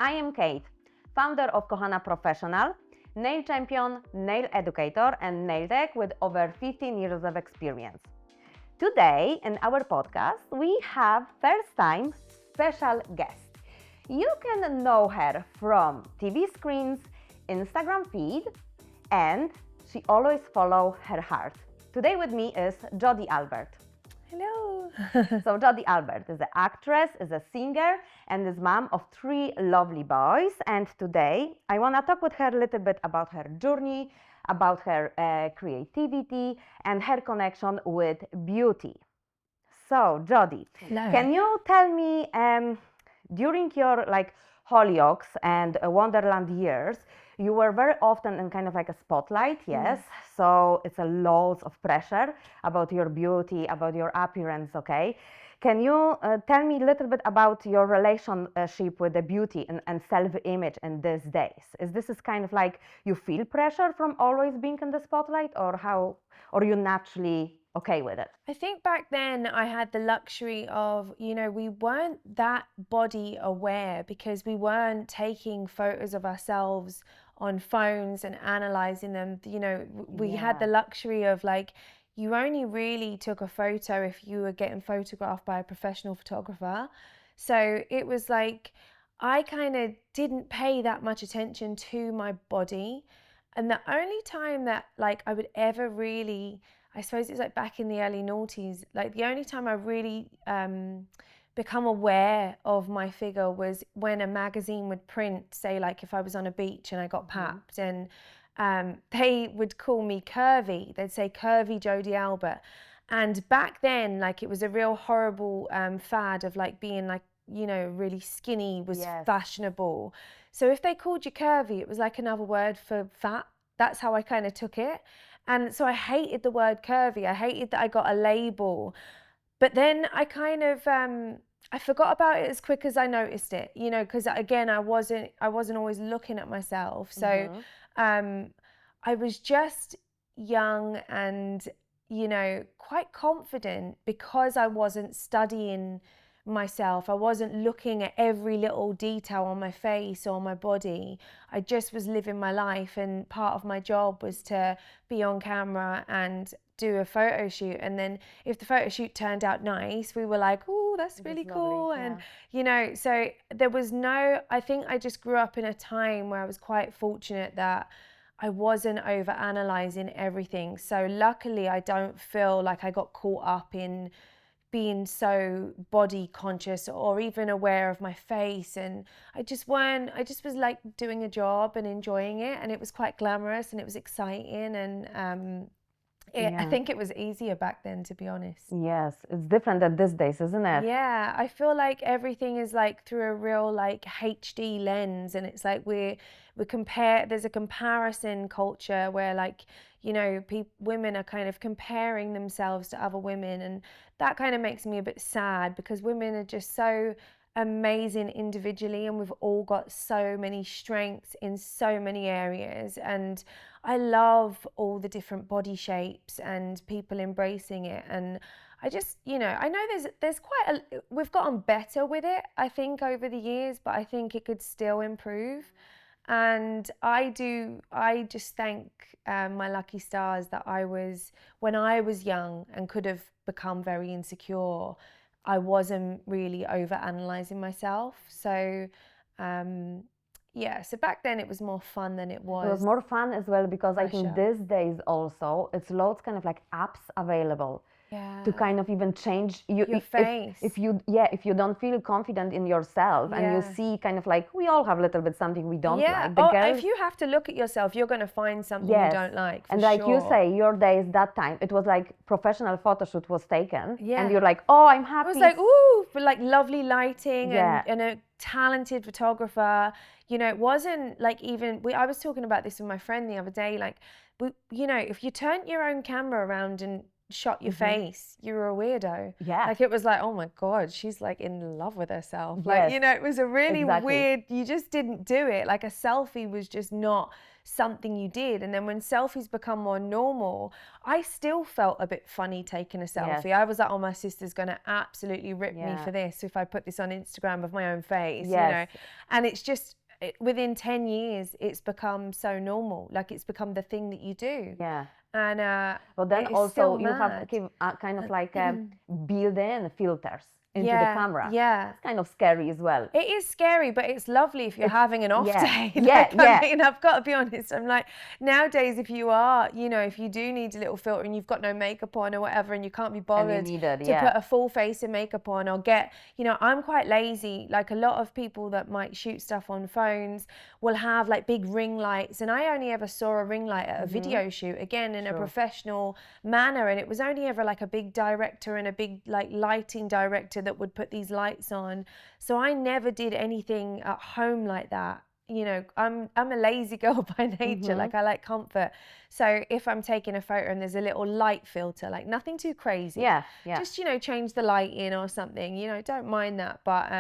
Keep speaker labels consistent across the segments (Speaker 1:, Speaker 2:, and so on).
Speaker 1: I am Kate, founder of KOHANA Professional, nail champion, nail educator, and nail tech with over 15 years of experience. Today, in our podcast, we have first-time special guest. You can know her from TV screens, Instagram feed, and she always follows her heart. Today with me is Jodi Albert.
Speaker 2: Hello.
Speaker 1: So Jodi Albert is an actress, is a singer, and is mom of 3 lovely boys. And today I want to talk with her a little bit about her journey, about her creativity, and her connection with beauty. So Jodi,
Speaker 2: Hello.
Speaker 1: can you tell me during your Hollyoaks and Wonderland years, you were very often in kind of like a spotlight, yes? So it's a lot of pressure about your beauty, about your appearance, okay? Can you tell me a little bit about your relationship with the beauty and self-image in these days? Is this kind of like you feel pressure from always being in the spotlight, or how, or you naturally okay with it?
Speaker 2: I think back then I had the luxury of, we weren't that body aware because we weren't taking photos of ourselves on phones and analyzing them. We had the luxury of you only really took a photo if you were getting photographed by a professional photographer. So it was I kind of didn't pay that much attention to my body. And the only time that I would ever really, I suppose it's back in the early noughties, the only time I really become aware of my figure was when a magazine would print, say if I was on a beach and I got papped, and they would call me curvy. They'd say curvy Jodi Albert. And back then, it was a real horrible fad of being really skinny was fashionable. So if they called you curvy, it was another word for fat. That's how I kind of took it. And so I hated the word curvy. I hated that I got a label. But then I kind of, I forgot about it as quick as I noticed it, because again, I wasn't always looking at myself. So I was just young and, quite confident because I wasn't studying myself. I wasn't looking at every little detail on my face or my body. I just was living my life, and part of my job was to be on camera and do a photo shoot. And then if the photo shoot turned out nice, we were oh, that's really cool.
Speaker 1: Lovely,
Speaker 2: and so there was I think I just grew up in a time where I was quite fortunate that I wasn't over analyzing everything. So luckily I don't feel like I got caught up in being so body conscious or even aware of my face. And I just was doing a job and enjoying it, and it was quite glamorous and it was exciting, and I think it was easier back then, to be honest.
Speaker 1: Yes, it's different than these days, isn't it?
Speaker 2: Yeah, I feel everything is through a real HD lens, and it's we compare. There's a comparison culture where women are kind of comparing themselves to other women, and that kind of makes me a bit sad because women are just so amazing individually, and we've all got so many strengths in so many areas. And I love all the different body shapes and people embracing it. And I just, I know there's we've gotten better with it, I think, over the years, but I think it could still improve. And I just thank my lucky stars that when I was young and could have become very insecure, I wasn't really over analyzing myself. So so back then it was more fun than it was.
Speaker 1: It was more fun as well because
Speaker 2: pressure.
Speaker 1: I think these days also it's lots kind of apps available to kind of even change
Speaker 2: your face.
Speaker 1: If you don't feel confident in yourself and you see kind of we all have a little bit something we don't like.
Speaker 2: If you have to look at yourself, you're going to find something you don't like.
Speaker 1: And
Speaker 2: sure.
Speaker 1: You say, your days that time, it was professional photo shoot was taken, and you're oh, I'm happy.
Speaker 2: It was ooh, but lovely lighting and a talented photographer. It wasn't I was talking about this with my friend the other day. If you turned your own camera around and shot your face, you were a weirdo.
Speaker 1: Yeah.
Speaker 2: It was oh my God, she's in love with herself.
Speaker 1: Yes.
Speaker 2: It was a really weird, you just didn't do it. A selfie was just not something you did. And then when selfies become more normal, I still felt a bit funny taking a selfie.
Speaker 1: Yes.
Speaker 2: I was like, oh, my sister's going to absolutely rip me for this if I put this on Instagram of my own face, you know. And it's just, within 10 years, it's become so normal. Like, it's become the thing that you do.
Speaker 1: Yeah.
Speaker 2: And
Speaker 1: but then also you have kind of like built-in filters into the camera.
Speaker 2: Yeah.
Speaker 1: It's kind of scary as well.
Speaker 2: It is scary, but it's lovely if you're having an off day.
Speaker 1: I
Speaker 2: mean, I've got to be honest. I'm like, nowadays, if you are, you know, if you do need a little filter and you've got no makeup on or whatever, and you can't be bothered to put a full face of makeup on or get, you know, I'm quite lazy. Like, a lot of people that might shoot stuff on phones will have like big ring lights. And I only ever saw a ring light at a video shoot, again, in a professional manner. And it was only ever like a big director and a big like lighting director that would put these lights on. So I never did anything at home like that. You know, I'm a lazy girl by nature. Like, I like comfort. So if I'm taking a photo and there's a little light filter, like nothing too crazy, just, you know, change the light in or something, you know, don't mind that. But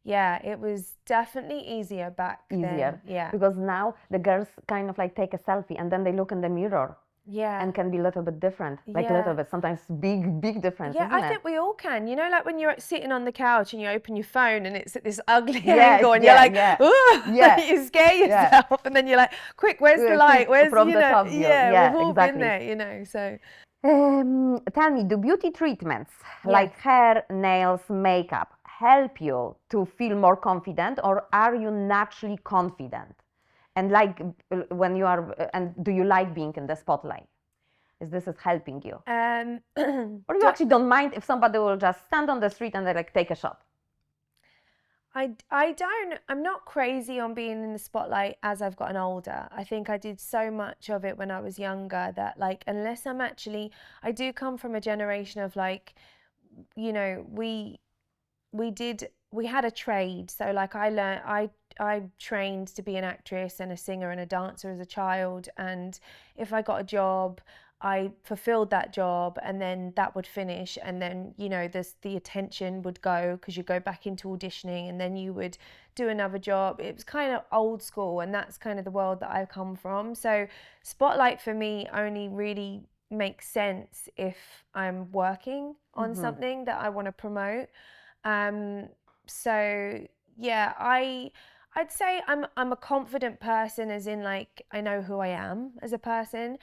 Speaker 2: yeah, it was definitely easier back then. Yeah,
Speaker 1: because now the girls kind of like take a selfie and then they look in the mirror.
Speaker 2: Yeah.
Speaker 1: And can be a little bit different, like a little bit, sometimes big difference.
Speaker 2: Yeah,
Speaker 1: isn't
Speaker 2: I
Speaker 1: it?
Speaker 2: think we all can. You know, like when you're sitting on the couch and you open your phone and it's at this ugly angle and you're like, ooh, you scare yourself. And then you're like, quick, where's the light? Where's,
Speaker 1: from
Speaker 2: you
Speaker 1: the
Speaker 2: know,
Speaker 1: top view.
Speaker 2: we've all been there, you know, so.
Speaker 1: Tell me, do beauty treatments like hair, nails, makeup help you to feel more confident, or are you naturally confident? And like when you are, and do you like being in the spotlight? Is this helping you? Or you actually don't mind if somebody will just stand on the street and they like take a shot?
Speaker 2: I'm not crazy on being in the spotlight as I've gotten older. I think I did so much of it when I was younger that, like, unless I do come from a generation of like, you know, we had a trade. So like I trained to be an actress and a singer and a dancer as a child. And if I got a job, I fulfilled that job, and then that would finish, and then, you know, the attention would go because you go back into auditioning, and then you would do another job. It was kind of old school, and that's kind of the world that I've come from. So spotlight for me only really makes sense if I'm working on something that I want to promote. So yeah, I'd say I'm a confident person, as in like I know who I am as a person.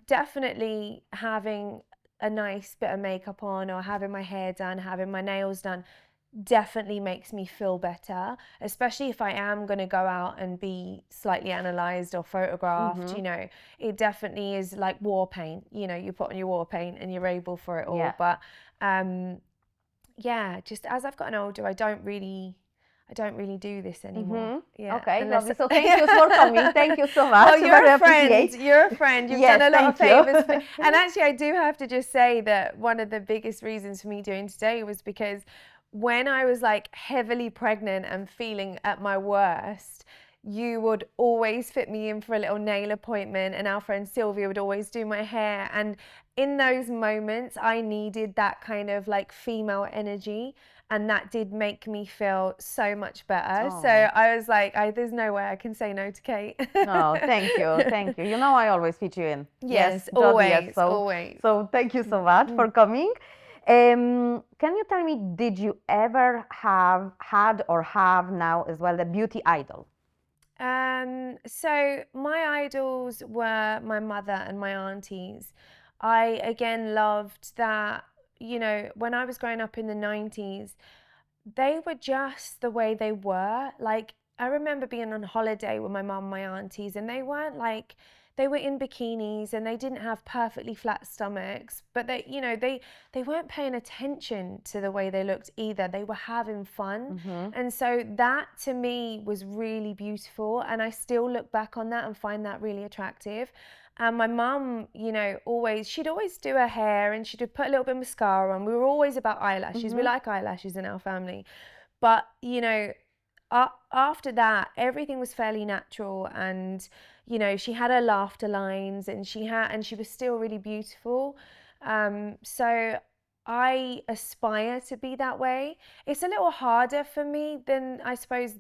Speaker 2: Definitely having a nice bit of makeup on or having my hair done, having my nails done definitely makes me feel better, especially if I am going to go out and be slightly analysed or photographed. You know, it definitely is like war paint. You know, you put on your war paint and you're able for it all. But yeah, just as I've gotten older, I don't really do this anymore. Yeah.
Speaker 1: Okay, lovely. So thank you for coming. Thank you so much.
Speaker 2: Oh, you're a friend. You're a friend. You've done a lot of favors. And actually, I do have to just say that one of the biggest reasons for me doing today was because when I was like heavily pregnant and feeling at my worst, you would always fit me in for a little nail appointment, and our friend Sylvia would always do my hair. And in those moments, I needed that kind of like female energy, and that did make me feel so much better. So I was like, there's no way I can say no to Kate.
Speaker 1: Oh, thank you. You know, I always fit you in.
Speaker 2: Yes,
Speaker 1: Jodi,
Speaker 2: always,
Speaker 1: so,
Speaker 2: always.
Speaker 1: So thank you so much for coming. Can you tell me, did you ever had or have now as well a beauty idol?
Speaker 2: So my idols were my mother and my aunties. I again loved that, you know, when I was growing up in the 90s, they were just the way they were. Like, I remember being on holiday with my mum and my aunties, and they weren't like, they were in bikinis and they didn't have perfectly flat stomachs, but they, you know, they weren't paying attention to the way they looked either. They were having fun. And so that to me was really beautiful, and I still look back on that and find that really attractive. And my mum, you know, she'd always do her hair, and she'd put a little bit of mascara on. We were always about eyelashes. We like eyelashes in our family. But, you know, after that, everything was fairly natural, and, you know, she had her laughter lines, and she was still really beautiful. So I aspire to be that way. It's a little harder for me than, I suppose,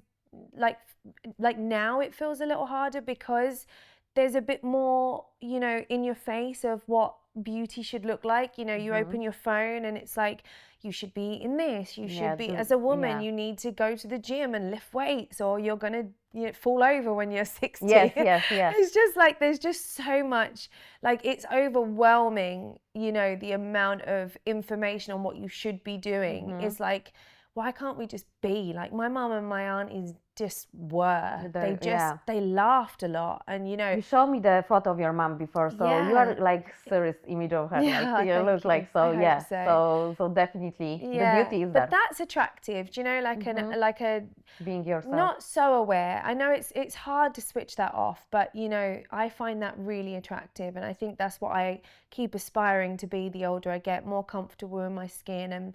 Speaker 2: like now it feels a little harder because there's a bit more, you know, in your face of what beauty should look like. You know, you open your phone and it's like, you should be in this, you should be, as a woman, you need to go to the gym and lift weights, or you're gonna, you know, fall over when you're 60.
Speaker 1: Yes.
Speaker 2: It's just like, there's just so much, like, it's overwhelming, you know, the amount of information on what you should be doing. It's like, why can't we just be like my mum and my aunties just were? They laughed a lot, and you know.
Speaker 1: You showed me the photo of your mom before, so you are like serious image of her.
Speaker 2: Yeah,
Speaker 1: like, you look like so. Yeah, so definitely the beauty is there.
Speaker 2: But that's attractive. Do you know, like like a
Speaker 1: being yourself.
Speaker 2: Not so aware. I know it's hard to switch that off, but you know, I find that really attractive, and I think that's what I keep aspiring to be the older I get, more comfortable in my skin, and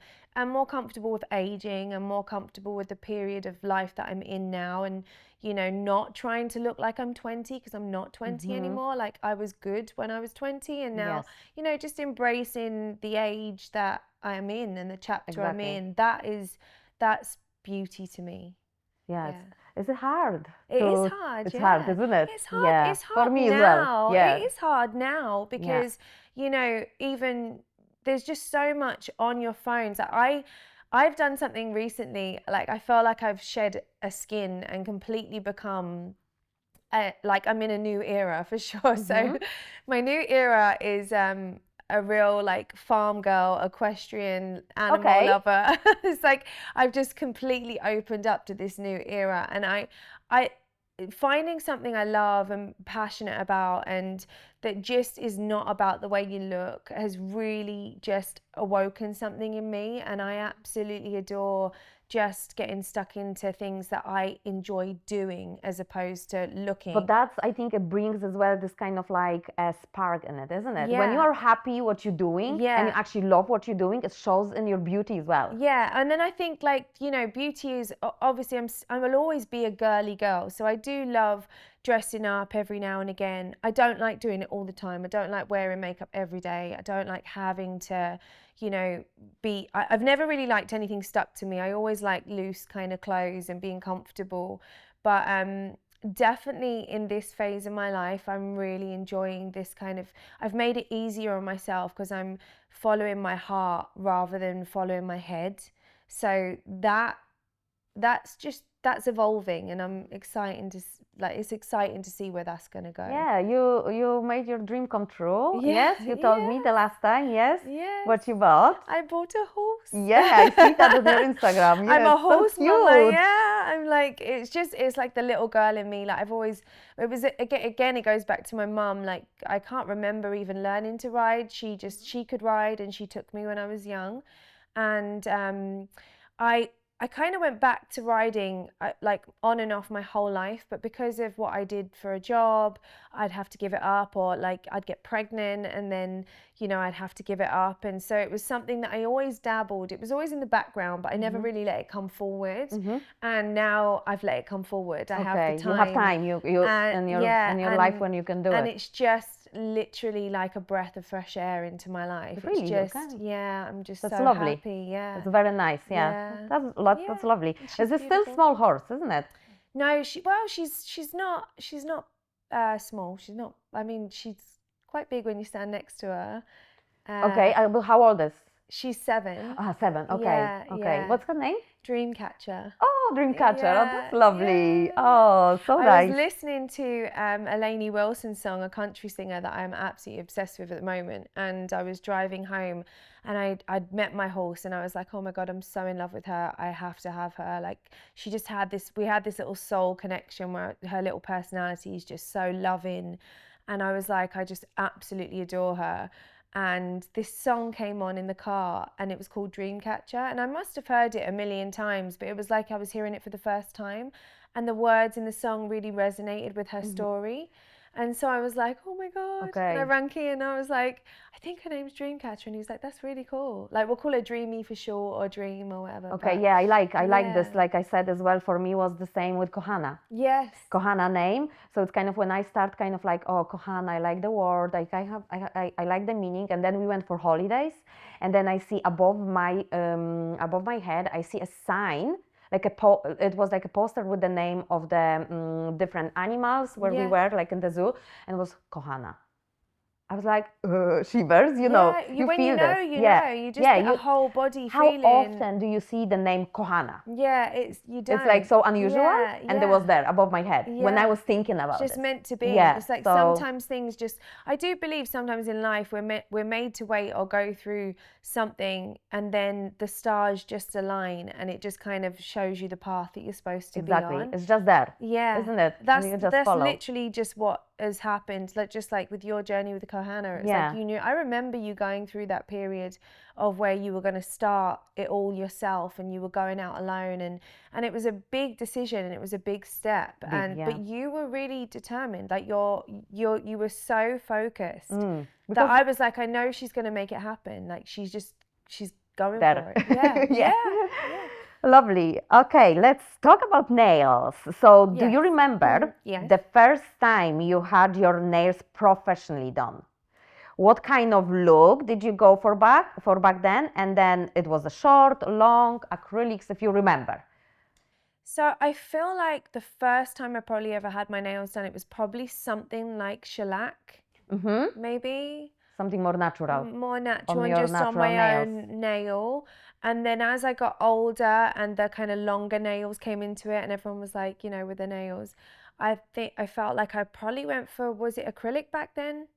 Speaker 2: more comfortable with aging, and more comfortable with the period of life that I'm in now, and you know, not trying to look like I'm 20, because I'm not 20 anymore. Like, I was good when I was 20, and now, you know, just embracing the age that I am in and the chapter I'm in. That's beauty to me.
Speaker 1: Yes. Is it hard?
Speaker 2: It is hard.
Speaker 1: It's hard, isn't it?
Speaker 2: It's hard.
Speaker 1: Yeah.
Speaker 2: It's hard
Speaker 1: for me
Speaker 2: now.
Speaker 1: As well. Yeah.
Speaker 2: It is hard now because you know, even there's just so much on your phones. I've done something recently. Like, I feel like I've shed a skin and completely become like I'm in a new era for sure. So my new era is a real like farm girl, equestrian, animal lover. It's like I've just completely opened up to this new era, and I finding something I love and passionate about, and that just is not about the way you look, has really just awoken something in me, and I absolutely adore just getting stuck into things that I enjoy doing as opposed to looking.
Speaker 1: But that's, I think it brings as well this kind of like a spark in it, isn't it? When you are happy what you're doing and you actually love what you're doing, it shows in your beauty as well.
Speaker 2: Yeah, and then I think, like, you know, beauty is obviously I will always be a girly girl, so I do love dressing up every now and again. I don't like doing it all the time. I don't like wearing makeup every day. I don't like having to, you know, I've never really liked anything stuck to me. I always like loose kind of clothes and being comfortable. But definitely in this phase of my life, I'm really enjoying this kind of, I've made it easier on myself because I'm following my heart rather than following my head. So that's evolving, and I'm excited to, like, it's exciting to see where that's going to go.
Speaker 1: Yeah, you made your dream come true. Yes, you told me the last time. Yes. What you bought?
Speaker 2: I bought a horse.
Speaker 1: Yeah, I see that on your Instagram. Yes,
Speaker 2: I'm a horse
Speaker 1: so cute.
Speaker 2: mama. Yeah, I'm like, it's like the little girl in me. Like, it goes back to my mum. Like, I can't remember even learning to ride. She could ride, and she took me when I was young, and I kind of went back to riding like on and off my whole life, but because of what I did for a job, I'd have to give it up, or like I'd get pregnant and then, you know, I'd have to give it up. And so it was something that I always dabbled. It was always in the background, but I never really let it come forward. And now I've let it come forward. I have the time.
Speaker 1: You have time in your life when you can do it.
Speaker 2: And it's just literally like a breath of fresh air into my life.
Speaker 1: Really,
Speaker 2: it's just I'm just
Speaker 1: that's
Speaker 2: so
Speaker 1: lovely.
Speaker 2: Happy. Yeah,
Speaker 1: it's very nice. That's lovely. Is it still small horse, isn't it?
Speaker 2: No, she's not small. She's not. I mean, she's quite big when you stand next to her.
Speaker 1: Okay, how old is?
Speaker 2: She's 7.
Speaker 1: 7. Okay.
Speaker 2: Yeah.
Speaker 1: What's her name?
Speaker 2: Dreamcatcher.
Speaker 1: Oh, Dreamcatcher. Oh, that's lovely. Oh, so nice.
Speaker 2: I was listening to a Lainey Wilson song, a country singer that I'm absolutely obsessed with at the moment. And I was driving home, and I'd met my horse, and I was like, oh my God, I'm so in love with her. I have to have her. Like, she just we had this little soul connection where her little personality is just so loving. And I was like, I just absolutely adore her. And this song came on in the car, and it was called Dreamcatcher, and I must have heard it a million times, but it was like I was hearing it for the first time, and the words in the song really resonated with her story. And so I was like, oh my God.
Speaker 1: Okay.
Speaker 2: And I rang Key, and I was like, I think her name's Dreamcatcher. And he was like, that's really cool. Like, we'll call her Dreamy for short, or Dream, or whatever.
Speaker 1: Okay, yeah, I like this. Like I said as well, for me was the same with KOHANA.
Speaker 2: Yes.
Speaker 1: KOHANA name. So it's kind of when I start kind of like, oh, KOHANA, I like the word, like I like the meaning. And then we went for holidays, and then I see above my head, I see a sign it was like a poster with the name of the different animals where we were like in the zoo, and it was KOHANA. I was like, shivers, you know, you
Speaker 2: when
Speaker 1: feel
Speaker 2: you know,
Speaker 1: this.
Speaker 2: you know, you just get a whole body feeling.
Speaker 1: How often do you see the name KOHANA?
Speaker 2: Yeah, you don't.
Speaker 1: It's like so unusual, and it was there above my head when I was thinking about it.
Speaker 2: It's just meant to be.
Speaker 1: Yeah,
Speaker 2: it's like sometimes things just, I do believe sometimes in life we're made to wait or go through something, and then the stars just align and it just kind of shows you the path that you're supposed to be on.
Speaker 1: Exactly, it's just there.
Speaker 2: Yeah,
Speaker 1: isn't it?
Speaker 2: That's literally just what has happened. Like just like with your journey with the KOHANA, it's like you knew. I remember you going through that period of where you were going to start it all yourself, and you were going out alone, and it was a big decision and it was a big step. But you were really determined. Like you were so focused that I was like, I know she's going to make it happen. Like she's going for it. Yeah.
Speaker 1: Lovely. Okay, let's talk about nails. So, do you remember the first time you had your nails professionally done? What kind of look did you go for back then? And then it was a short, long, acrylics, if you remember.
Speaker 2: So I feel like the first time I probably ever had my nails done, it was probably something like shellac, maybe.
Speaker 1: Something more natural.
Speaker 2: More natural, and just on my own nail. And then as I got older and the kind of longer nails came into it, and everyone was like, you know, with the nails, I felt like I probably went for, was it acrylic back then?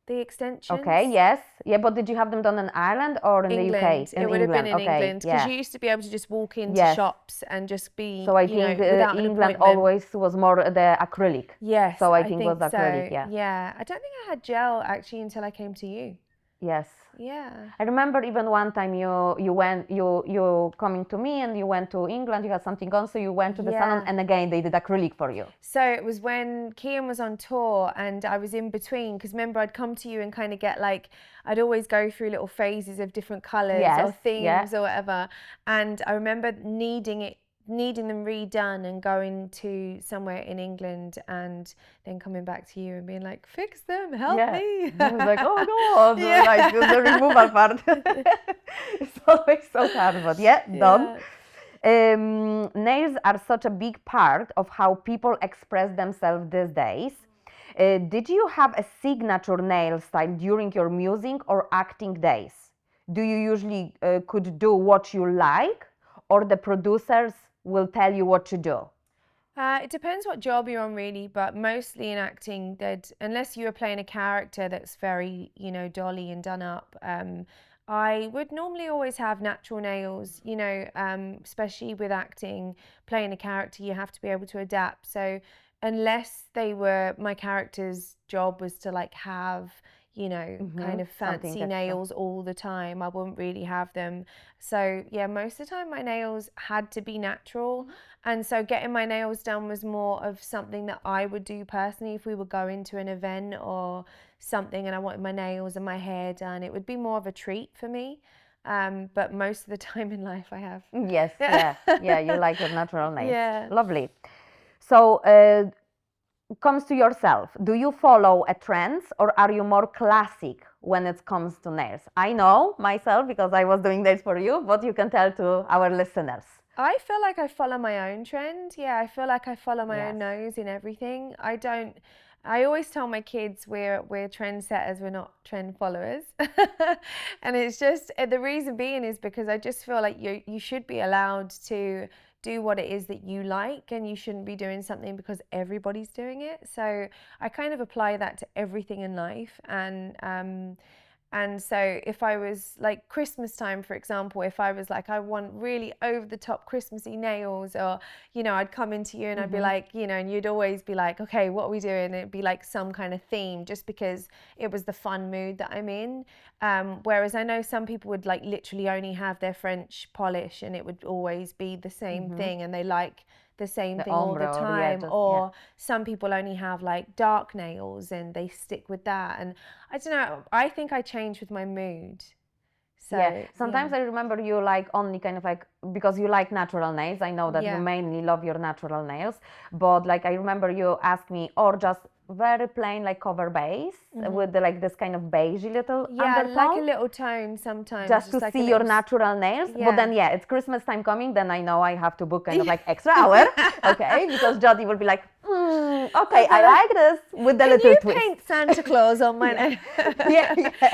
Speaker 2: The extensions?
Speaker 1: Okay, yes. Yeah, but did you have them done in Ireland or in the UK?
Speaker 2: It would have been in England, because you used to be able to just walk into shops and just be,
Speaker 1: so I think England always was more the acrylic.
Speaker 2: Yes,
Speaker 1: so I think it was acrylic,
Speaker 2: Yeah, I don't think I had gel actually until I came to you.
Speaker 1: Yes.
Speaker 2: Yeah.
Speaker 1: I remember even one time you coming to me, and you went to England, you had something on, so you went to the salon, and again they did acrylic for you.
Speaker 2: So it was when Kian was on tour and I was in between, because remember I'd come to you and kind of get like, I'd always go through little phases of different colours or themes or whatever, and I remember needing them redone and going to somewhere in England and then coming back to you and being like, fix them, help me.
Speaker 1: I was like, oh God, like the removal part. It's always so hard, but done. Nails are such a big part of how people express themselves these days. Did you have a signature nail style during your music or acting days? Do you usually could do what you like, or the producers will tell you what to do?
Speaker 2: It depends what job you're on, really, but mostly in acting, unless you were playing a character that's very, you know, dolly and done up, I would normally always have natural nails, you know, especially with acting, playing a character, you have to be able to adapt. So unless my character's job was to like have, you know, kind of fancy nails all the time, I wouldn't really have them. So yeah, most of the time my nails had to be natural. And so getting my nails done was more of something that I would do personally. If we were going to an event or something and I wanted my nails and my hair done, it would be more of a treat for me. But most of the time in life I have.
Speaker 1: Yes, you like your natural nails.
Speaker 2: Yeah.
Speaker 1: Lovely. So comes to yourself, do you follow a trends, or are you more classic when it comes to nails? I know myself because I was doing nails for you, but you can tell to our listeners.
Speaker 2: I feel like I follow my own trend. Yeah, I feel like I follow my own nose in everything. I always tell my kids we're trendsetters, we're not trend followers. And it's just, the reason being is because I just feel like you should be allowed to do what it is that you like, and you shouldn't be doing something because everybody's doing it. So I kind of apply that to everything in life. And so if I was like Christmas time, for example, if I was like, I want really over the top Christmassy nails, or, you know, I'd come into you and I'd be like, you know, and you'd always be like, okay, what are we doing? And it'd be like some kind of theme, just because it was the fun mood that I'm in. Whereas I know some people would like literally only have their French polish and it would always be the same thing, and they like the same thing all the time, or some people only have like dark nails and they stick with that. And I don't know, I think I change with my mood. So
Speaker 1: sometimes I remember you like only kind of like, because you like natural nails, I know that you mainly love your natural nails, but like I remember you asked me, or just very plain like cover base with like this kind of beige little undertone.
Speaker 2: like a little tone sometimes.
Speaker 1: Just to
Speaker 2: like
Speaker 1: see your natural nails.
Speaker 2: Yeah.
Speaker 1: But then, it's Christmas time coming. Then I know I have to book kind of like extra hour, okay? Because Jodi will be like, okay, I like this with the little twist.
Speaker 2: Paint Santa Claus on my nail.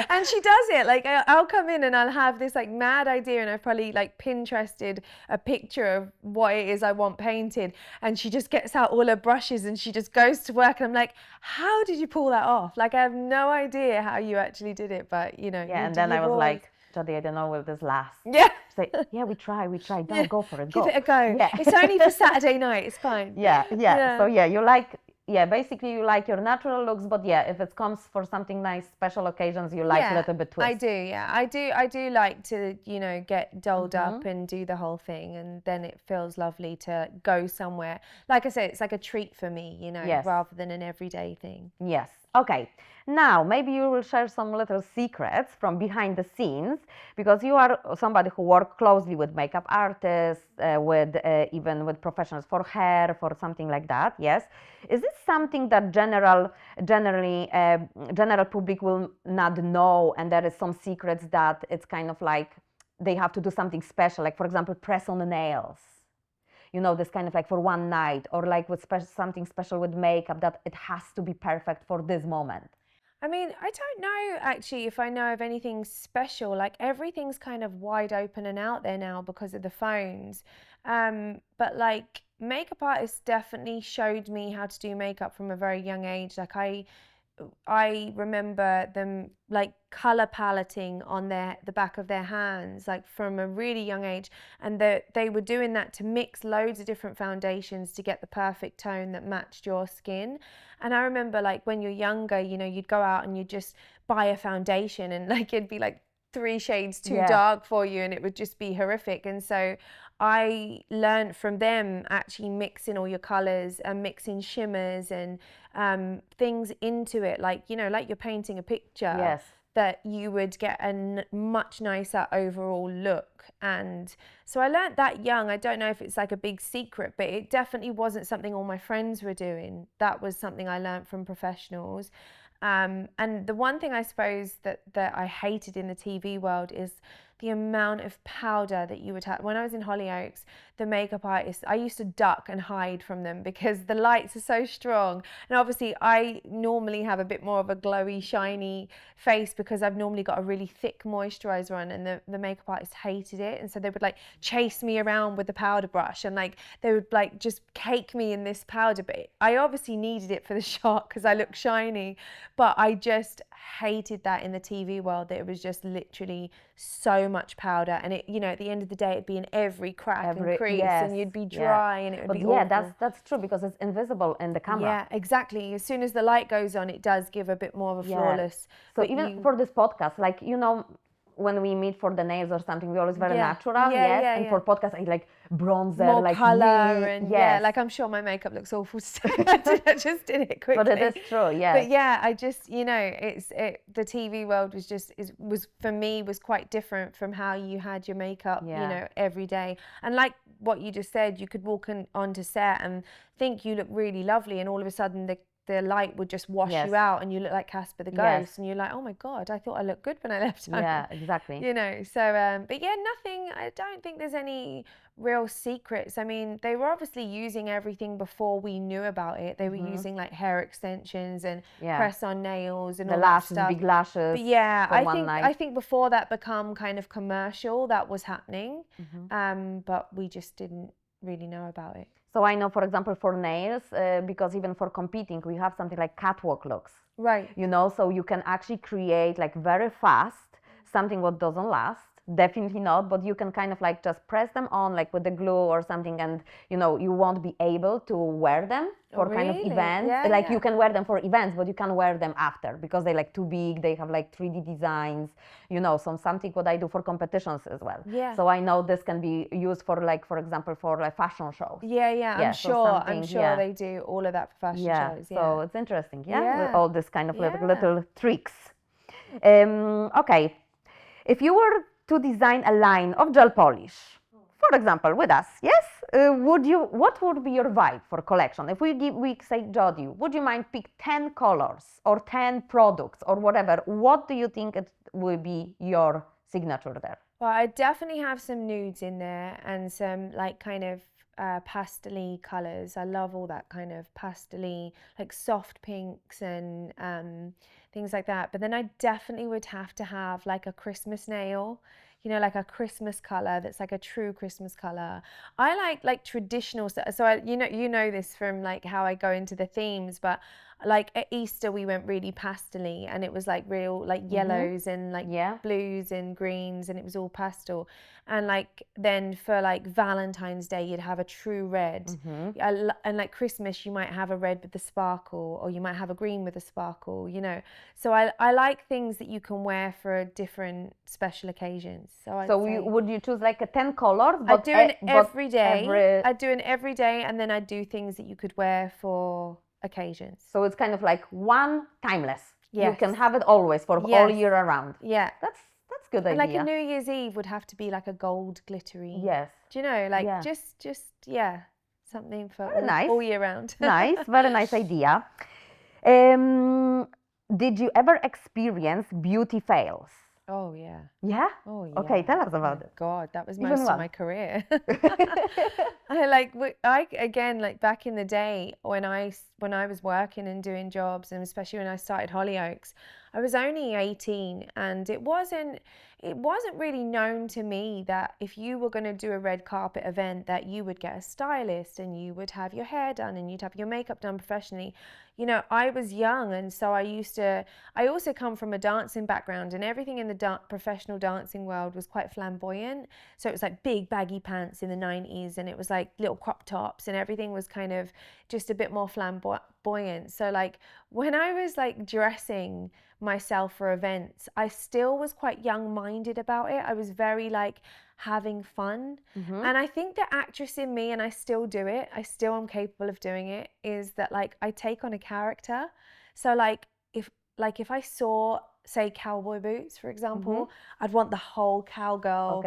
Speaker 2: And she does it. Like I'll come in and I'll have this like mad idea, and I've probably like Pinterested a picture of what it is I want painted, and she just gets out all her brushes and she just goes to work, and I'm like, how did you pull that off? Like I have no idea how you actually did it, but you know.
Speaker 1: Yeah, and then I was like, Jodi, I don't know, will this last?
Speaker 2: Yeah.
Speaker 1: Say, we try. Don't go for it.
Speaker 2: Give it a go. Yeah. It's only for Saturday night. It's fine.
Speaker 1: Yeah. So you like, basically you like your natural looks, but if it comes for something nice, special occasions, you like a little bit twist.
Speaker 2: I do. Yeah, I do like to, get dolled up and do the whole thing, and then it feels lovely to go somewhere. Like I said, it's like a treat for me, rather than an everyday thing.
Speaker 1: Yes. Okay. Now, maybe you will share some little secrets from behind the scenes, because you are somebody who works closely with makeup artists, even with professionals for hair, for something like that. Yes. Is this something that general public will not know, and there is some secrets that it's kind of like they have to do something special, like for example, press on the nails? This kind of like for one night, or like with something special with makeup that it has to be perfect for this moment.
Speaker 2: I mean, I don't know actually if I know of anything special. Like everything's kind of wide open and out there now because of the phones. But like makeup artists definitely showed me how to do makeup from a very young age. Like I remember them like color paletting on the back of their hands, like from a really young age, and they were doing that to mix loads of different foundations to get the perfect tone that matched your skin. And I remember like when you're younger, you'd go out and you'd just buy a foundation, and like it'd be like 3 shades too dark for you, and it would just be horrific. And so I learned from them actually mixing all your colors and mixing shimmers and things into it, like like you're painting a picture.
Speaker 1: Yes.
Speaker 2: That you would get a much nicer overall look. And so I learned that young. I don't know if it's like a big secret, but it definitely wasn't something all my friends were doing. That was something I learned from professionals. And the one thing I suppose that I hated in the TV world is the amount of powder that you would have. When I was in Hollyoaks, the makeup artists, I used to duck and hide from them because the lights are so strong. And obviously I normally have a bit more of a glowy, shiny face because I've normally got a really thick moisturizer on, and the makeup artists hated it. And so they would like chase me around with the powder brush, and like they would like just cake me in this powder. But I obviously needed it for the shot because I look shiny. But I just hated that in the TV world, that it was just literally so much powder, and it, at the end of the day, it'd be in every crack and crease, and you'd be dry, and it would be awful.
Speaker 1: That's true, because it's invisible in the camera.
Speaker 2: Yeah, exactly. As soon as the light goes on, it does give a bit more of a flawless.
Speaker 1: So even for this podcast, like when we meet for the nails or something, we're always very natural. And for podcast, I like bronzer,
Speaker 2: more
Speaker 1: like
Speaker 2: color, and like I'm sure my makeup looks awful. I just did it quickly.
Speaker 1: But it is true,
Speaker 2: But I just, the TV world was for me was quite different from how you had your makeup, every day. And like what you just said, you could walk onto set and think you look really lovely, and all of a sudden the light would just wash you out, and you look like Casper the Ghost, and you're like, oh my God, I thought I looked good when I left home.
Speaker 1: Yeah, exactly.
Speaker 2: So, but nothing, I don't think there's any real secrets. I mean, they were obviously using everything before we knew about it. They were using like hair extensions and press on nails and all that stuff.
Speaker 1: Big lashes.
Speaker 2: But I think before that become kind of commercial, that was happening. But we just didn't really know about it.
Speaker 1: So I know, for example, for nails, because even for competing, we have something like catwalk looks.
Speaker 2: Right.
Speaker 1: So you can actually create like very fast something what doesn't last. Definitely not, but you can kind of like just press them on like with the glue or something, and you won't be able to wear them for kind of events. You can wear them for events, but you can't wear them after because they're like too big. They have like 3D designs, something what I do for competitions as well.
Speaker 2: Yeah.
Speaker 1: So I know this can be used for like, for example, for like fashion shows.
Speaker 2: I'm sure they do all of that for fashion shows. Yeah.
Speaker 1: So it's interesting, with all this kind of little tricks. Okay, if you were to design a line of gel polish for example, with us, yes, what would be your vibe for collection? If we say, Jodi, would you mind pick 10 colors or 10 products or whatever? What do you think it will be your signature there?
Speaker 2: Well, I definitely have some nudes in there and some like kind of pastel-y colours. I love all that kind of pastel-y, like soft pinks and things like that. But then I definitely would have to have like a Christmas nail, you know, like a Christmas colour that's like a true Christmas colour. I like traditional stuff. So you know this from like how I go into the themes, but like at Easter we went really pastel-y and it was like real like yellows and like blues and greens and it was all pastel. And like then for like Valentine's Day you'd have a true red. And like Christmas you might have a red with the sparkle, or you might have a green with a sparkle, you know. So I like things that you can wear for different special occasions. So
Speaker 1: would you choose like a 10 colors?
Speaker 2: But I do an every day. I do an every day, and then I do things that you could wear for occasions.
Speaker 1: So it's kind of like one timeless. Yes. You can have it always for all year around.
Speaker 2: Yeah.
Speaker 1: That's good idea.
Speaker 2: Like a New Year's Eve would have to be like a gold glittery.
Speaker 1: Yes.
Speaker 2: Do you know, like just something for all year round.
Speaker 1: Nice, very nice idea. Did you ever experience beauty fails?
Speaker 2: Oh yeah.
Speaker 1: Yeah?
Speaker 2: Oh yeah.
Speaker 1: Okay, tell us about it.
Speaker 2: God, that was most of my career. I again, like back in the day when I was working and doing jobs, and especially when I started Hollyoaks, I was only 18, and it wasn't really known to me that if you were going to do a red carpet event that you would get a stylist and you would have your hair done and you'd have your makeup done professionally. You know, I was young, and so I also come from a dancing background, and everything in the professional dancing world was quite flamboyant. So it was like big baggy pants in the 90s, and it was like little crop tops, and everything was kind of just a bit more flamboyant. So like when I was like dressing myself for events, I still was quite young-minded about it. I was very like having fun. And I think the actress in me, and I still do it, I still am capable of doing it, is that like I take on a character. So like if I saw, say, cowboy boots, for example, I'd want the whole cowgirl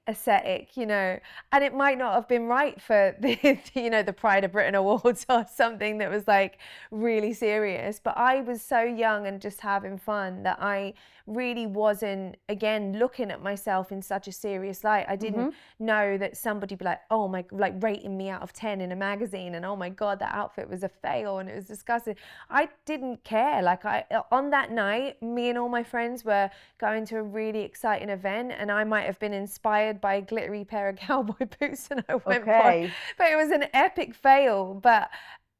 Speaker 2: aesthetic, you know, and it might not have been right for the, you know, the Pride of Britain Awards or something that was like really serious. But I was so young and just having fun that I really wasn't, again, looking at myself in such a serious light. I didn't know that somebody would be like, oh my, like rating me out of 10 in a magazine, and oh my God, that outfit was a fail and it was disgusting. I didn't care. Like on that night, me and all my friends were going to a really exciting event, and I might have been inspired by a glittery pair of cowboy boots, and I went for it. But it was an epic fail. But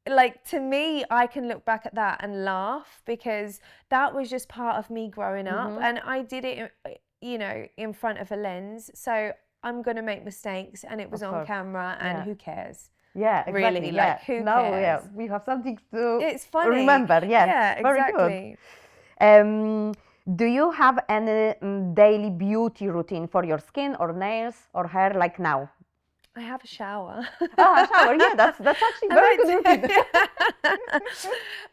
Speaker 2: like to me, I can look back at that and laugh, because that was just part of me growing up, and I did it, you know, in front of a lens. So I'm gonna make mistakes, and it was on camera, and who cares?
Speaker 1: Yeah, exactly.
Speaker 2: Really, like who cares?
Speaker 1: We have something to
Speaker 2: it's funny.
Speaker 1: Remember. Yes,
Speaker 2: yeah, exactly.
Speaker 1: Very good. Do you have any daily beauty routine for your skin or nails or hair, like now?
Speaker 2: I have a shower.
Speaker 1: A shower, yeah, that's actually very good routine.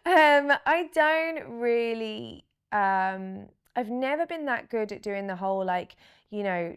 Speaker 2: I don't really, I've never been that good at doing the whole, like, you know,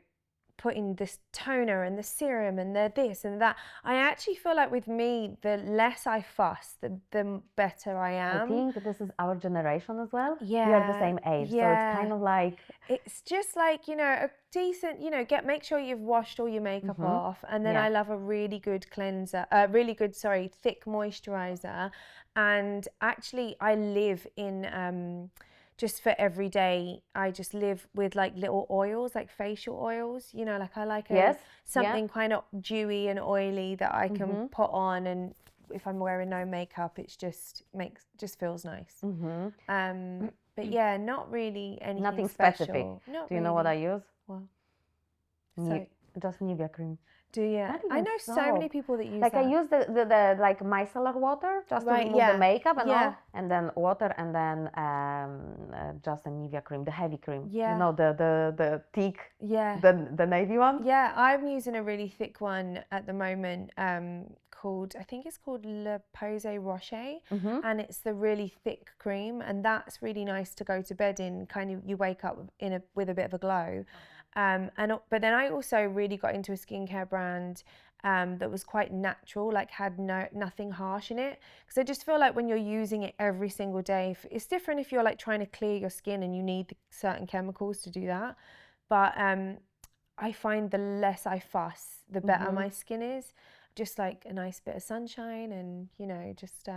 Speaker 2: putting this toner and the serum and the this and that. I actually feel like with me, the less I fuss, the better I am.
Speaker 1: I think this is our generation as well.
Speaker 2: Yeah.
Speaker 1: We are the same age, so it's kind of like...
Speaker 2: It's just like, you know, a decent, you know, make sure you've washed all your makeup off, and then I love a really good cleanser, thick moisturizer. And actually I live in... just for every day, I just live with like little oils, like facial oils, you know, like I like something kind of dewy and oily that I can put on, and if I'm wearing no makeup, it's just feels nice. But yeah, not really anything
Speaker 1: Nothing
Speaker 2: special.
Speaker 1: specific.
Speaker 2: Not
Speaker 1: Do you know what I use?
Speaker 2: What?
Speaker 1: Just Nivea cream.
Speaker 2: Do you? I know so many people that use
Speaker 1: like
Speaker 2: that.
Speaker 1: I use the like micellar water just to remove the makeup and all, and then water, and then just a Nivea cream, the heavy cream.
Speaker 2: Yeah.
Speaker 1: You know, the thick. Yeah. The navy one.
Speaker 2: Yeah, I'm using a really thick one at the moment, called, I think it's called Le Posay Rocher,
Speaker 1: Mm-hmm.
Speaker 2: and it's the really thick cream, and that's really nice to go to bed in. Kind of, you wake up with a bit of a glow. But then I also really got into a skincare brand that was quite natural, like had nothing harsh in it. Because I just feel like when you're using it every single day, it's different if you're like trying to clear your skin and you need certain chemicals to do that. But I find the less I fuss, the better my skin is. Just like a nice bit of sunshine and, you know, just...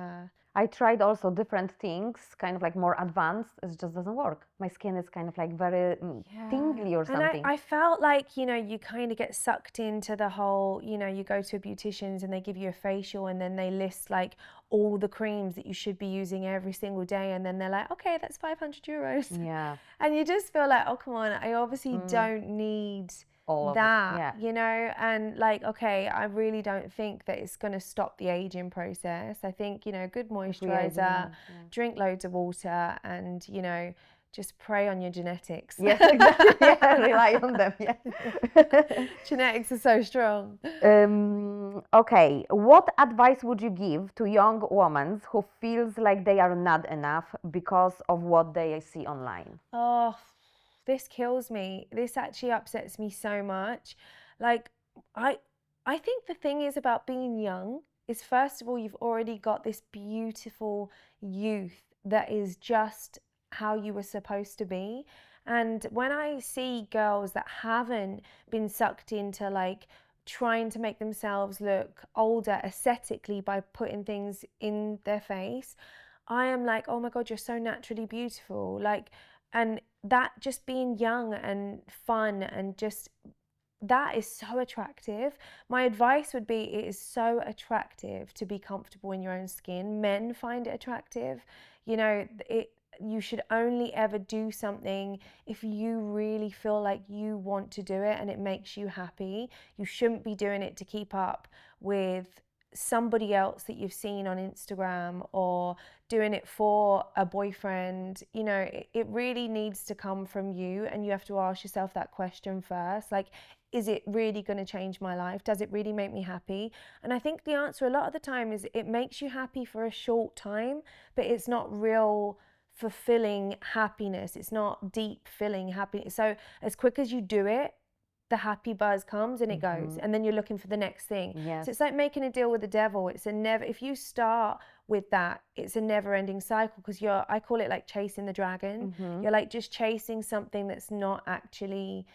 Speaker 1: I tried also different things, kind of like more advanced. It just doesn't work. My skin is kind of like very tingly or something.
Speaker 2: And I felt like, you know, you kind of get sucked into the whole, you know, you go to a beautician's and they give you a facial and then they list like all the creams that you should be using every single day. And then they're like, okay, that's 500 euros.
Speaker 1: Yeah.
Speaker 2: And you just feel like, oh, come on, I obviously don't need
Speaker 1: All of it,
Speaker 2: that,
Speaker 1: yeah.
Speaker 2: you know, and like, okay, I really don't think that it's going to stop the aging process. I think, you know, good moisturizer, drink loads of water, and, you know, just pray on your genetics.
Speaker 1: Yes, exactly. Yeah, rely on them. Yeah.
Speaker 2: Genetics are so strong.
Speaker 1: Okay, what advice would you give to young women who feels like they are not enough because of what they see online?
Speaker 2: Oh, this kills me. This actually upsets me so much. Like, I think the thing is about being young is, first of all, you've already got this beautiful youth that is just how you were supposed to be. And when I see girls that haven't been sucked into like trying to make themselves look older aesthetically by putting things in their face, I am like, oh my God, you're so naturally beautiful. Like, and that just being young and fun and just that is so attractive. My advice would be, it is so attractive to be comfortable in your own skin. Men find it attractive. You know, you should only ever do something if you really feel like you want to do it and it makes you happy. You shouldn't be doing it to keep up with somebody else that you've seen on Instagram or doing it for a boyfriend. You know, it really needs to come from you, and you have to ask yourself that question first. Like, is it really going to change my life? Does it really make me happy? And I think the answer a lot of the time is it makes you happy for a short time, but it's not real fulfilling happiness. It's not deep filling happiness. So as quick as you do it, the happy buzz comes and it goes, and then you're looking for the next thing.
Speaker 1: Yes.
Speaker 2: So it's like making a deal with the devil. It's a never, if you start with that, it's a never ending cycle, because I call it like chasing the dragon. You're like just chasing something that's not actually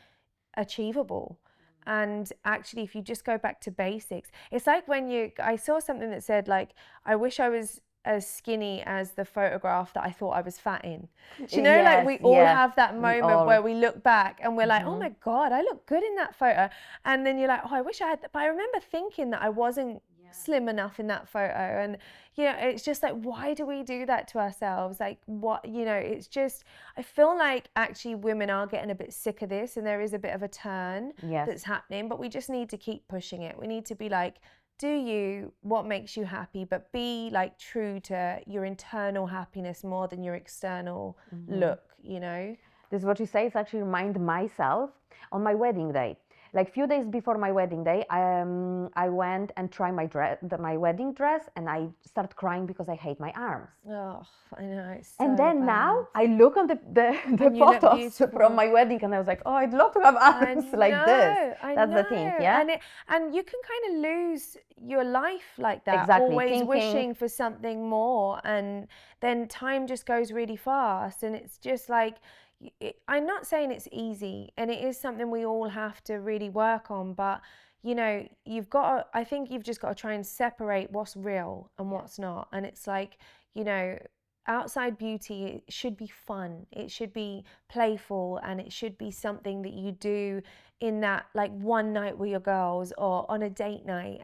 Speaker 2: achievable. And actually, if you just go back to basics, it's like when I saw something that said like, I wish I was as skinny as the photograph that I thought I was fat in. Do you know, like we all have that moment where we look back and we're like, oh my God, I look good in that photo. And then you're like, oh, I wish I had that. But I remember thinking that I wasn't slim enough in that photo. And, you know, it's just like, why do we do that to ourselves? Like, what, you know, it's just, I feel like actually women are getting a bit sick of this, and there is a bit of a turn that's happening, but we just need to keep pushing it. We need to be like, do you, what makes you happy, but be like true to your internal happiness more than your external look, you know?
Speaker 1: This is what you say. It's actually remind myself on my wedding day. Like few days before my wedding day, I went and tried my wedding dress, and I started crying because I hate my arms.
Speaker 2: Oh, I know. It's so
Speaker 1: and then
Speaker 2: bad.
Speaker 1: now I look on the photos from my wedding, and I was like, oh, I'd love to have arms like this. That's the thing, yeah.
Speaker 2: And you can kind of lose your life like that,
Speaker 1: exactly.
Speaker 2: always
Speaker 1: Thinking,
Speaker 2: wishing for something more, and then time just goes really fast, and it's just like, I'm not saying it's easy, and it is something we all have to really work on, but you know, I think you've just got to try and separate what's real and what's not. And it's like, you know, outside beauty, it should be fun, it should be playful, and it should be something that you do in that like one night with your girls or on a date night,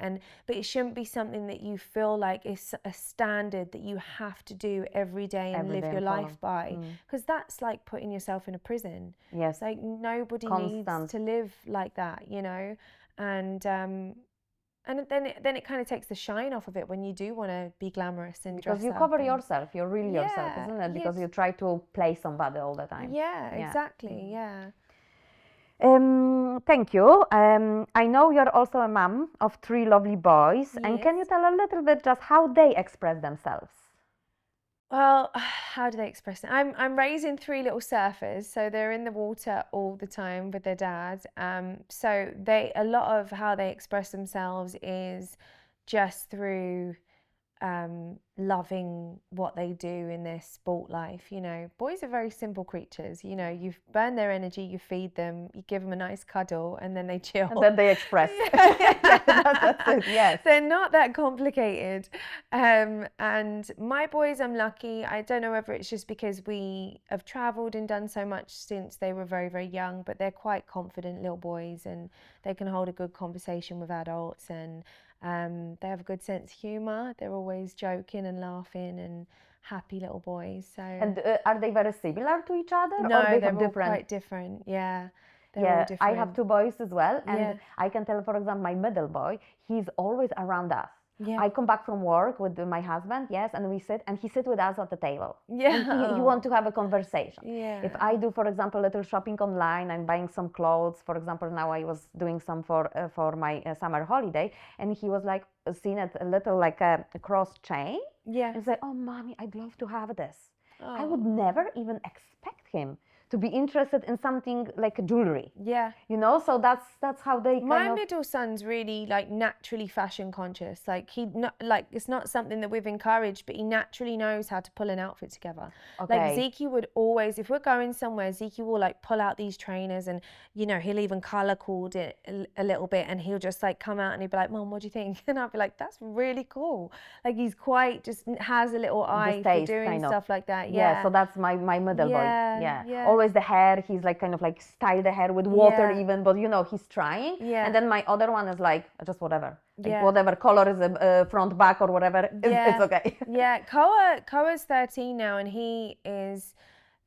Speaker 2: but it shouldn't be something that you feel like is a standard that you have to do every day and live your life by, because that's like putting yourself in a prison.
Speaker 1: Yes,
Speaker 2: like nobody needs to live like that, you know. And then it kind of takes the shine off of it when you do want to be glamorous and
Speaker 1: because you cover yourself, you're really yourself, isn't it? Because you try to play somebody all the time.
Speaker 2: Yeah, exactly. Yeah.
Speaker 1: Thank you. I know you're also a mom of 3 lovely boys, and can you
Speaker 2: Yes.
Speaker 1: tell a little bit just how they express themselves?
Speaker 2: Well, how do they express it? I'm raising 3 little surfers, so they're in the water all the time with their dad. So a lot of how they express themselves is just through loving what they do in their sport life. You know, boys are very simple creatures. You know, you burn their energy, you feed them, you give them a nice cuddle, and then they chill.
Speaker 1: And then they express.
Speaker 2: Yeah.
Speaker 1: That's it, yes.
Speaker 2: They're not that complicated. And my boys, I'm lucky. I don't know whether it's just because we have traveled and done so much since they were very, very young, but they're quite confident little boys, and they can hold a good conversation with adults, and they have a good sense of humour. They're always joking and laughing and happy little boys. So
Speaker 1: And are they very similar to each other,
Speaker 2: no,
Speaker 1: or they
Speaker 2: they're
Speaker 1: have
Speaker 2: all
Speaker 1: different?
Speaker 2: quite different. Yeah, they're all
Speaker 1: Yeah,
Speaker 2: different.
Speaker 1: I have 2 boys as well, and
Speaker 2: Yeah.
Speaker 1: I can tell, for example, my middle boy, he's always around us.
Speaker 2: Yeah.
Speaker 1: I come back from work with my husband, yes, and we sit, and he sits with us at the table.
Speaker 2: Yeah.
Speaker 1: And he want to have a conversation.
Speaker 2: Yeah.
Speaker 1: If I do, for example, a little shopping online, I'm buying some clothes. For example, now I was doing some for my summer holiday, and he was like seeing it a little like a cross chain,
Speaker 2: Yeah.
Speaker 1: and say, "Oh, mommy, I'd love to have this." I
Speaker 2: Oh.
Speaker 1: would never even expect him to be interested in something like jewelry.
Speaker 2: Yeah.
Speaker 1: You know, so that's how they
Speaker 2: My
Speaker 1: kind of.
Speaker 2: middle son's really like naturally fashion conscious. Like it's not something that we've encouraged, but he naturally knows how to pull an outfit together. Like
Speaker 1: Okay.
Speaker 2: Zeke would always, if we're going somewhere, Zeke will like pull out these trainers, and you know he'll even color code it a little bit, and he'll just like come out and he'll be like, "Mom, what do you think?" And I'll be like, "That's really cool." Like he's quite just has a little eye for
Speaker 1: taste,
Speaker 2: doing
Speaker 1: kind of.
Speaker 2: stuff like that.
Speaker 1: Yeah,
Speaker 2: Yeah.
Speaker 1: so that's my middle boy.
Speaker 2: Yeah,
Speaker 1: Yeah.
Speaker 2: yeah.
Speaker 1: Always the hair, he's like kind of like style the hair with water
Speaker 2: Yeah.
Speaker 1: even, but you know, he's trying.
Speaker 2: Yeah.
Speaker 1: And then my other one is like just whatever. Like
Speaker 2: Yeah.
Speaker 1: whatever color is front, back, or whatever, it's okay.
Speaker 2: Yeah, Koa's 13 now, and he is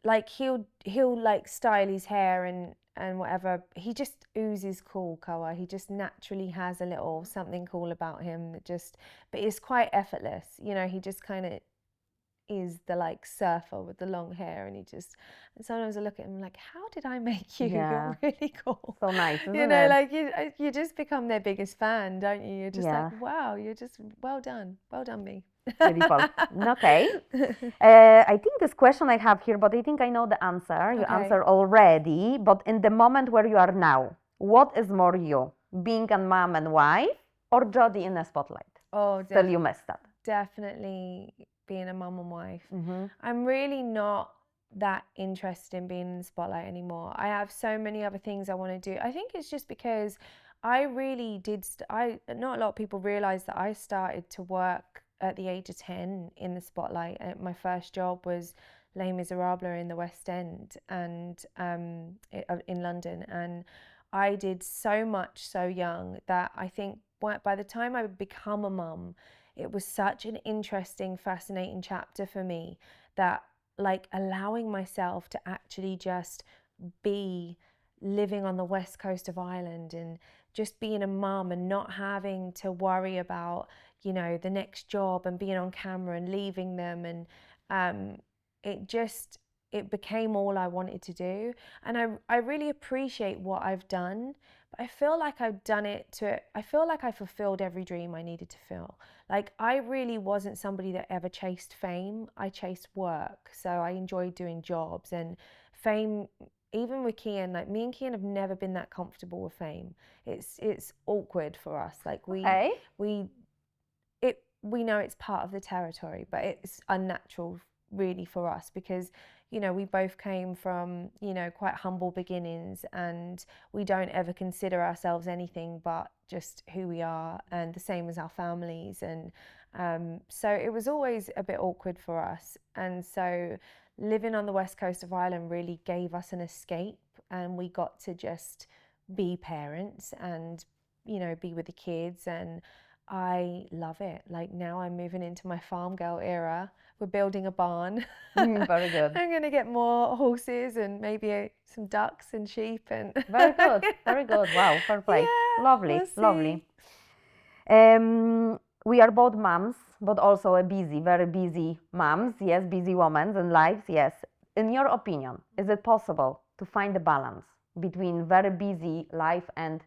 Speaker 2: like he'll like style his hair and whatever. He just oozes cool, Koa. He just naturally has a little something cool about him that just, but it's quite effortless. You know, he just kind of is the like surfer with the long hair, and and sometimes I look at him like, how did I make you?
Speaker 1: Yeah.
Speaker 2: You're really cool.
Speaker 1: So nice, isn't
Speaker 2: You know,
Speaker 1: it?
Speaker 2: like you just become their biggest fan, don't you? You're just
Speaker 1: Yeah.
Speaker 2: like, wow, you're just well done me.
Speaker 1: Beautiful. Okay. I think this question I have here, but I think I know the answer. You
Speaker 2: Okay.
Speaker 1: answered already. But in the moment where you are now, what is more you, being a mom and wife, or Jodi in the spotlight?
Speaker 2: Oh,
Speaker 1: Still, you missed that.
Speaker 2: definitely being a mum and wife.
Speaker 1: Mm-hmm.
Speaker 2: I'm really not that interested in being in the spotlight anymore. I have so many other things I want to do. I think it's just because I really did. Not a lot of people realize that I started to work at the age of 10 in the spotlight. My first job was Les Miserables in the West End and in London, and I did so much so young that I think by the time I would become a mum, it was such an interesting, fascinating chapter for me that like allowing myself to actually just be living on the west coast of Ireland and just being a mum and not having to worry about, you know, the next job and being on camera and leaving them, and it became all I wanted to do. And I really appreciate what I've done, but I feel like I feel like I fulfilled every dream I needed to fill. Like I really wasn't somebody that ever chased fame. I chased work. So I enjoyed doing jobs, and fame, even with Kian, like me and Kian have never been that comfortable with fame. It's awkward for us. Like we know it's part of the territory, but it's unnatural really for us because, you know, we both came from, you know, quite humble beginnings, and we don't ever consider ourselves anything but just who we are, and the same as our families. And so it was always a bit awkward for us. And so living on the west coast of Ireland really gave us an escape, and we got to just be parents and, you know, be with the kids. And I love it. Like now I'm moving into my farm girl era. We're building a barn.
Speaker 1: Very good.
Speaker 2: I'm going to get more horses and maybe some ducks and sheep. And
Speaker 1: Very good. Very good. Wow, fair play.
Speaker 2: Yeah,
Speaker 1: Lovely,
Speaker 2: we'll see.
Speaker 1: lovely. We are both moms, but also a busy, very busy moms. Yes, busy women in lives. Yes. In your opinion, is it possible to find a balance between very busy life and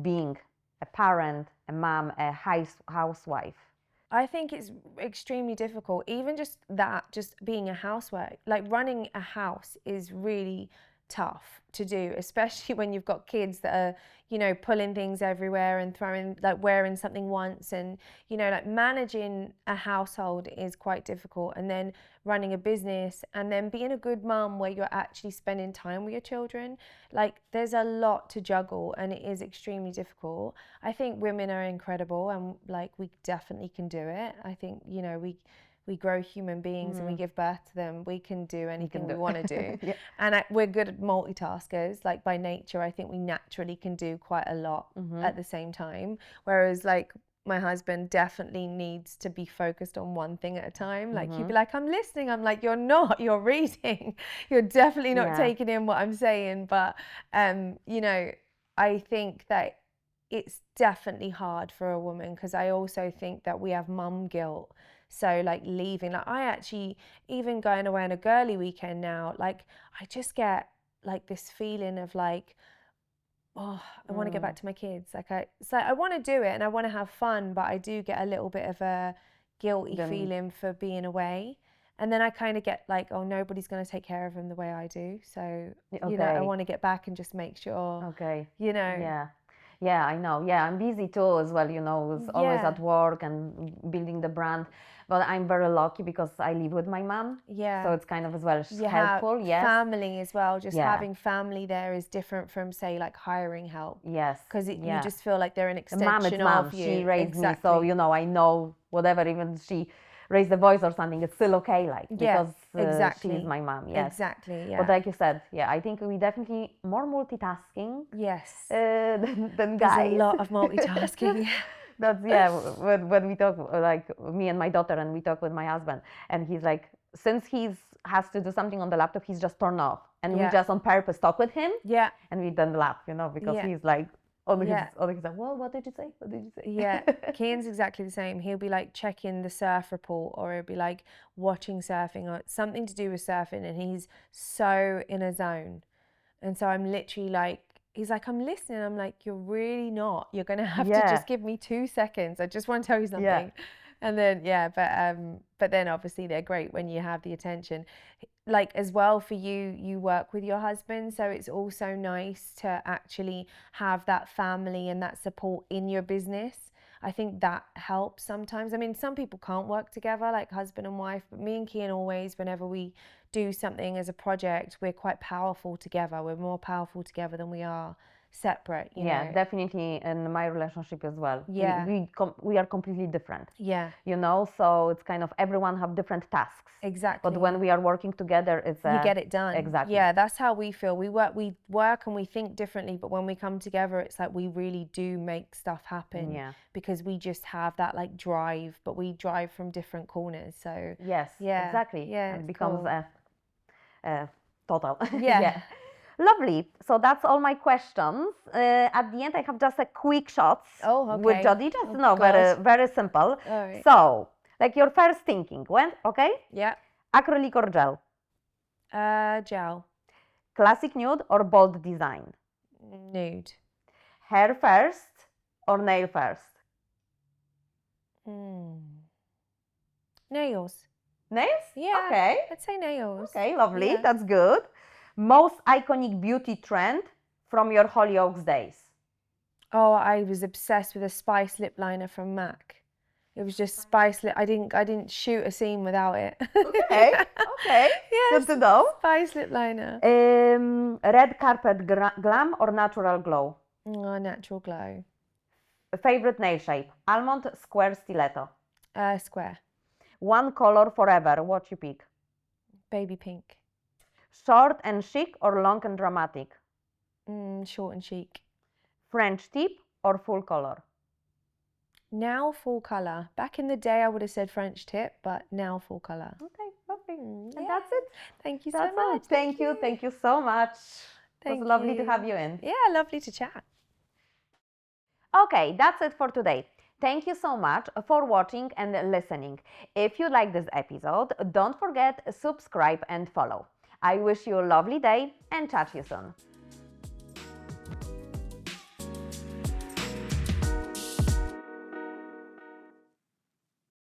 Speaker 1: being a parent, a mom, a housewife?
Speaker 2: I think it's extremely difficult. Even just that, just being a housewife, like running a house is really tough to do, especially when you've got kids that are, you know, pulling things everywhere and throwing, like wearing something once, and, you know, like managing a household is quite difficult. And then running a business and then being a good mum where you're actually spending time with your children, like there's a lot to juggle and it is extremely difficult. I think women are incredible and like we definitely can do it. I think, you know, we grow human beings and we give birth to them. We can do anything we want to do.
Speaker 1: Yeah.
Speaker 2: And we're good at multitaskers. Like by nature, I think we naturally can do quite a lot at the same time. Whereas like my husband definitely needs to be focused on one thing at a time. Like he'd be like, I'm listening. I'm like, you're not, you're reading. You're definitely not taking in what I'm saying. But, you know, I think that it's definitely hard for a woman because I also think that we have mum guilt. So like leaving, like I actually, even going away on a girly weekend now, like I just get like this feeling of like, oh, I want to get back to my kids. Like it's like I want to do it and I want to have fun, but I do get a little bit of a guilty feeling for being away. And then I kind of get like, oh, nobody's going to take care of him the way I do. So, you know, I want to get back and just make sure, you know.
Speaker 1: Yeah. Yeah, I know. Yeah, I'm busy too as well, you know, it's always at work and building the brand. But I'm very lucky because I live with my mom.
Speaker 2: Yeah.
Speaker 1: So it's kind of as well helpful. Yes.
Speaker 2: Family as well. Just having family there is different from, say, like hiring help.
Speaker 1: Yes.
Speaker 2: Because you just feel like they're an extension
Speaker 1: mom,
Speaker 2: of you.
Speaker 1: She raised me, so, you know, I know whatever, even she raise the voice or something, it's still okay, like, because she's my mom. Yes.
Speaker 2: Exactly, yeah.
Speaker 1: But like you said, yeah, I think we definitely more multitasking.
Speaker 2: Yes.
Speaker 1: Than guys.
Speaker 2: There's a lot of multitasking.
Speaker 1: That's, when we talk, like me and my daughter, and we talk with my husband, and he's like, since has to do something on the laptop, he's just turned off. And we just on purpose talk with him. Yeah. And we then laugh, you know, because he's like, he's like, well, what did you say? What did you say?
Speaker 2: Yeah, Kian's exactly the same. He'll be like checking the surf report, or he'll be like watching surfing or something to do with surfing, and he's so in a zone. And so I'm literally like, he's like, I'm listening. I'm like, you're really not. You're going to have to just give me 2 seconds. I just want to tell you something. Yeah. And then, but then obviously they're great when you have the attention. Like as well for you, you work with your husband. So it's also nice to actually have that family and that support in your business. I think that helps sometimes. I mean, some people can't work together, like husband and wife, but me and Kian always, whenever we do something as a project, we're quite powerful together. We're more powerful together than we are separate, you know?
Speaker 1: Definitely in my relationship as well.
Speaker 2: Yeah.
Speaker 1: We are completely different.
Speaker 2: Yeah.
Speaker 1: You know, so it's kind of everyone have different tasks.
Speaker 2: Exactly.
Speaker 1: But when we are working together, it's
Speaker 2: you get it done.
Speaker 1: Exactly.
Speaker 2: Yeah, that's how we feel. We work and we think differently, but when we come together, it's like we really do make stuff happen.
Speaker 1: Yeah.
Speaker 2: Because we just have that like drive, but we drive from different corners. So
Speaker 1: yes, exactly.
Speaker 2: Yeah,
Speaker 1: it becomes
Speaker 2: cool.
Speaker 1: total.
Speaker 2: Yeah.
Speaker 1: Lovely. So that's all my questions. At the end, I have just a quick shots with Jodi. Just very, very simple.
Speaker 2: All right.
Speaker 1: So, like your first thinking,
Speaker 2: Yeah.
Speaker 1: Acrylic or gel?
Speaker 2: Gel.
Speaker 1: Classic nude or bold design?
Speaker 2: Nude.
Speaker 1: Hair first or nail first?
Speaker 2: Nails.
Speaker 1: Nails?
Speaker 2: Yeah.
Speaker 1: Okay.
Speaker 2: I'd say nails.
Speaker 1: Okay, lovely.
Speaker 2: Yeah.
Speaker 1: That's good. Most iconic beauty trend from your Hollyoaks days?
Speaker 2: Oh, I was obsessed with a spice lip liner from MAC. It was just spice lip. I didn't shoot a scene without it.
Speaker 1: Okay. Yes, good to know.
Speaker 2: Spice lip liner.
Speaker 1: Red carpet glam or natural glow?
Speaker 2: Oh, natural glow.
Speaker 1: Favorite nail shape? Almond, square, stiletto?
Speaker 2: Square.
Speaker 1: One color forever. What you pick?
Speaker 2: Baby pink.
Speaker 1: Short and chic or long and dramatic?
Speaker 2: Short and chic. French
Speaker 1: tip or full color?
Speaker 2: Now full color. Back in the day, I would have said French tip, but now full color.
Speaker 1: Okay, lovely. And that's it.
Speaker 2: Thank you so much.
Speaker 1: Thank you. Thank you so much. It was lovely to have you in.
Speaker 2: Yeah, lovely to chat.
Speaker 1: Okay, that's it for today. Thank you so much for watching and listening. If you like this episode, don't forget subscribe and follow. I wish you a lovely day and chat to you soon.